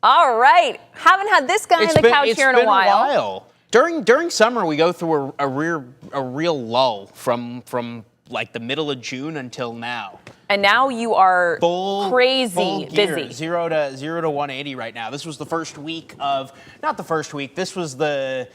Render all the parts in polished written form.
All right. Haven't had this guy on the couch here in a while. During summer, we go through a real lull from like the middle of June until now. And now you are full busy. 0 to 180 right now. This was the first week of, not the first week, this was the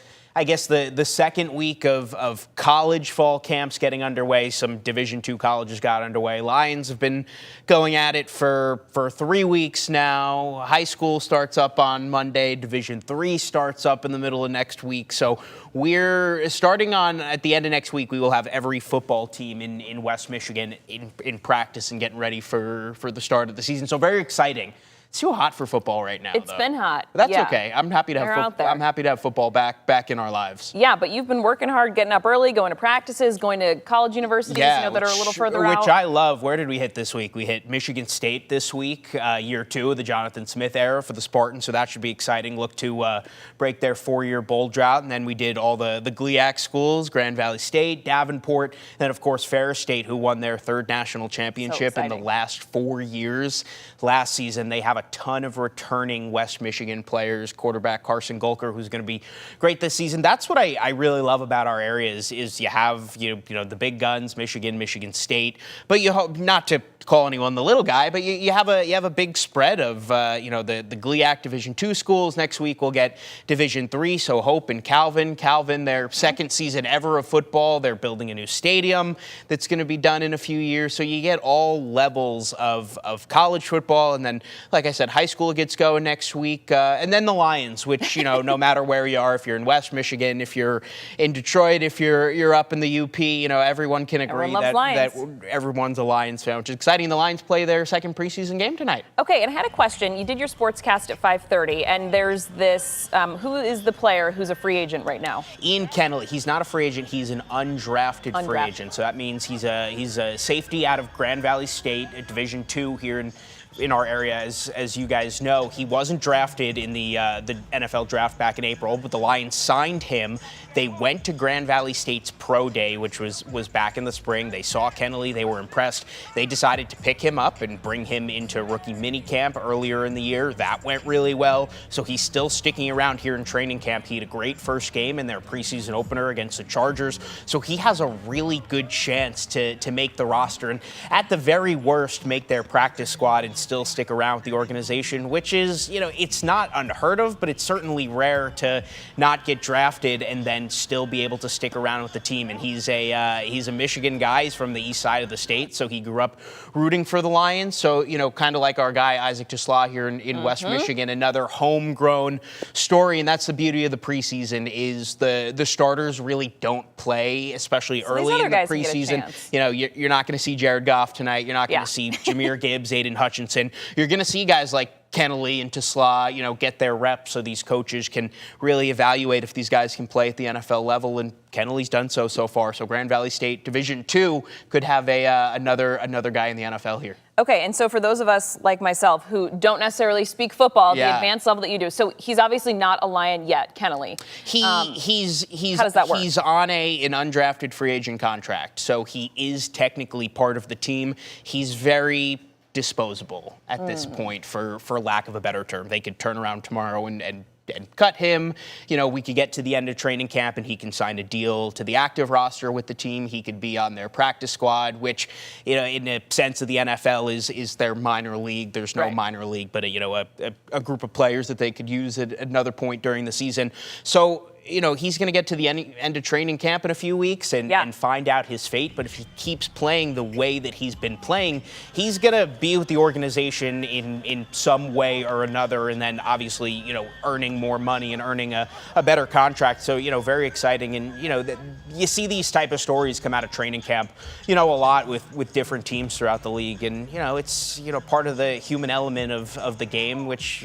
second week of college fall camps getting underway. Some Division II colleges got underway. Lions have been going at it for 3 weeks now. High school starts up on Monday. Division III starts up in the middle of next week. So we're starting at the end of next week, we will have every football team in West Michigan in practice and getting ready for the start of the season. So very exciting. It's too hot for football right now. It's been hot. But that's okay. I'm happy to have football back in our lives. Yeah, but you've been working hard, getting up early, going to practices, going to college universities, that are a little further out. Which I love. Where did we hit this week? We hit Michigan State this week, year 2 of the Jonathan Smith era for the Spartans, so that should be exciting. Look to break their 4-year bowl drought. And then we did all the GLIAC schools, Grand Valley State, Davenport, and then of course Ferris State, who won their 3rd national championship in the last 4 years. Last season, they have a ton of returning West Michigan players. Quarterback Carson Golker, who's going to be great this season. That's what I really love about our area is you have you know the big guns, Michigan State, but you hope not to call anyone the little guy, but you have a big spread of the GLIAC Division II schools. Next week we'll get Division III. So Hope and Calvin, their second season ever of football. They're building a new stadium that's going to be done in a few years. So you get all levels of college football, and then, like I said, high school gets going next week, and then the Lions, which no matter where you are, if you're in West Michigan, if you're in Detroit, if you're up in the UP, everyone can agree that everyone's a Lions fan, which is exciting. The Lions play their second preseason game tonight. Okay, and I had a question. You did your sportscast at 5:30, and there's this, who is the player who's a free agent right now? Ian Kennley. He's not a free agent. He's an undrafted free agent. So that means he's a safety out of Grand Valley State at Division II here in our area, as you guys know. He wasn't drafted in the NFL draft back in April, but the Lions signed him. They went to Grand Valley State's Pro Day, which was back in the spring. They saw Kennley. They were impressed. They decided to pick him up and bring him into rookie minicamp earlier in the year. That went really well. So he's still sticking around here in training camp. He had a great first game in their preseason opener against the Chargers. So he has a really good chance to make the roster and at the very worst make their practice squad and still stick around with the organization, which is, it's not unheard of, but it's certainly rare to not get drafted and then still be able to stick around with the team. And he's a Michigan guy. He's from the east side of the state, so he grew up rooting for the Lions. So, kind of like our guy Isaac Tesla here in West Michigan, another homegrown story. And that's the beauty of the preseason is the starters really don't play, especially early in the preseason. You're not going to see Jared Goff tonight. You're not going to see Jahmyr Gibbs, Aiden Hutchinson. You're going to see guys like Kennley and Tesla, get their reps so these coaches can really evaluate if these guys can play at the NFL level, and Kennelly's done so far. So Grand Valley State Division II could have another guy in the NFL here. Okay, and so for those of us like myself who don't necessarily speak football at the advanced level that you do, so he's obviously not a Lion yet, Kennelly. How does that work? He's on an undrafted free agent contract, so he is technically part of the team. He's very disposable at this point, for lack of a better term. They could turn around tomorrow and cut him. We could get to the end of training camp and he can sign a deal to the active roster with the team. He could be on their practice squad, which, in a sense of the NFL is their minor league. There's no minor league, but a group of players that they could use at another point during the season. So, he's going to get to the end of training camp in a few weeks and find out his fate. But if he keeps playing the way that he's been playing, he's going to be with the organization in some way or another. And then obviously, earning more money and earning a better contract. So, very exciting. And, you see these type of stories come out of training camp, a lot with different teams throughout the league. And, it's, part of the human element of the game, which,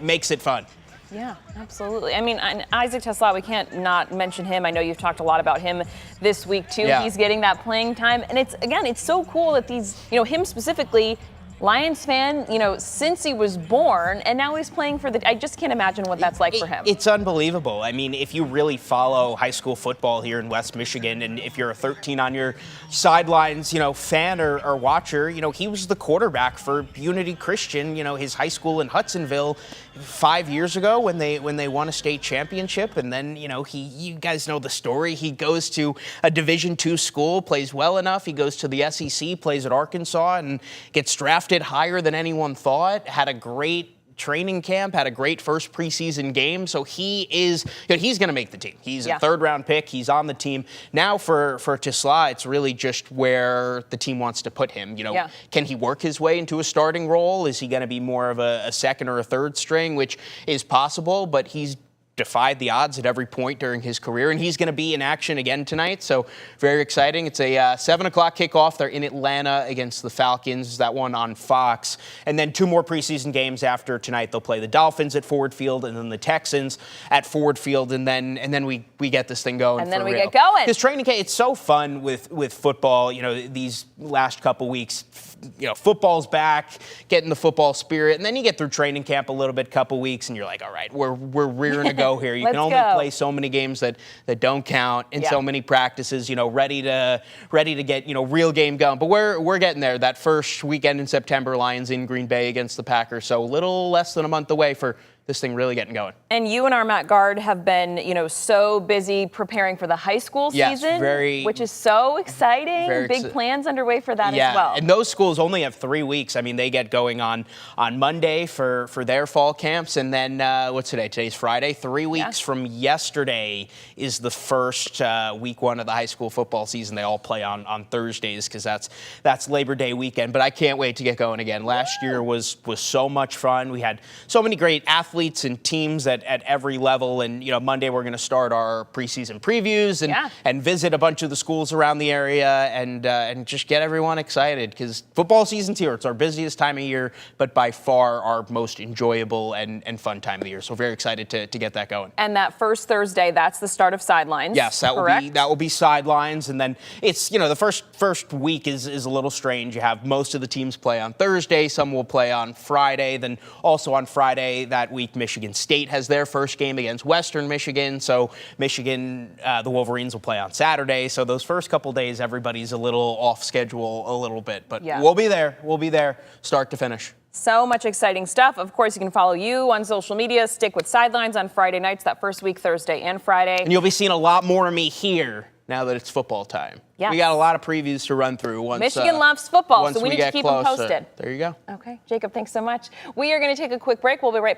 makes it fun. Yeah, absolutely. I mean, Isaac Tesla, we can't not mention him. I know you've talked a lot about him this week, too. Yeah. He's getting that playing time. And it's so cool that these, him specifically, Lions fan, since he was born, and now he's playing for I just can't imagine what that's like for him. It's unbelievable. I mean, if you really follow high school football here in West Michigan, and if you're a 13 on your sidelines, fan or watcher, he was the quarterback for Unity Christian, his high school in Hudsonville 5 years ago when they won a state championship. And then, you guys know the story. He goes to a Division II school, plays well enough. He goes to the SEC, plays at Arkansas, and gets drafted higher than anyone thought. Had a great training camp, had a great first preseason game. So he is, he's going to make the team. He's a third-round pick. He's on the team. Now for Tisla, it's really just where the team wants to put him. Can he work his way into a starting role? Is he going to be more of a second or a third string, which is possible, but he's defied the odds at every point during his career, and he's going to be in action again tonight, so very exciting. It's a 7 o'clock kickoff. They're in Atlanta against the Falcons, that one on Fox, and then 2 more preseason games after tonight. They'll play the Dolphins at Ford Field and then the Texans at Ford Field, and then we get this thing going. And then we real. get going. Because training camp, it's so fun with football, these last couple weeks. Football's back, getting the football spirit, and then you get through training camp a little bit, couple weeks, and you're like, all right, we're rearing to go here. You can only play so many games that don't count, and so many practices, ready to get real game going. But we're getting there. That first weekend in September, Lions in Green Bay against the Packers, so a little less than a month away for this thing really getting going. And you and our Matt Guard have been, so busy preparing for the high school season, which is so exciting. Big plans underway for that as well. And those schools only have 3 weeks. I mean, they get going on Monday for their fall camps, and then what's today? Today's Friday. 3 weeks from yesterday is the first week 1 of the high school football season. They all play on Thursdays because that's Labor Day weekend. But I can't wait to get going again. Last year was so much fun. We had so many great athletes and teams at every level, and Monday we're going to start our preseason previews and visit a bunch of the schools around the area and just get everyone excited because football season's here. It's our busiest time of year, but by far our most enjoyable and fun time of the year. So very excited to get that going. And that first Thursday, that's the start of sidelines. Yes, that will be sidelines, and then it's the first week is a little strange. You have most of the teams play on Thursday, some will play on Friday. Then also on Friday that week, Michigan State has their first game against Western Michigan. So Michigan, the Wolverines will play on Saturday. So those first couple days, everybody's a little off schedule a little bit. But we'll be there. We'll be there start to finish. So much exciting stuff. Of course, you can follow you on social media. Stick with Sidelines on Friday nights, that first week, Thursday and Friday. And you'll be seeing a lot more of me here now that it's football time. Yes. We got a lot of previews to run through. Michigan loves football, so we need to keep them posted. There you go. Okay, Jacob, thanks so much. We are going to take a quick break. We'll be right back.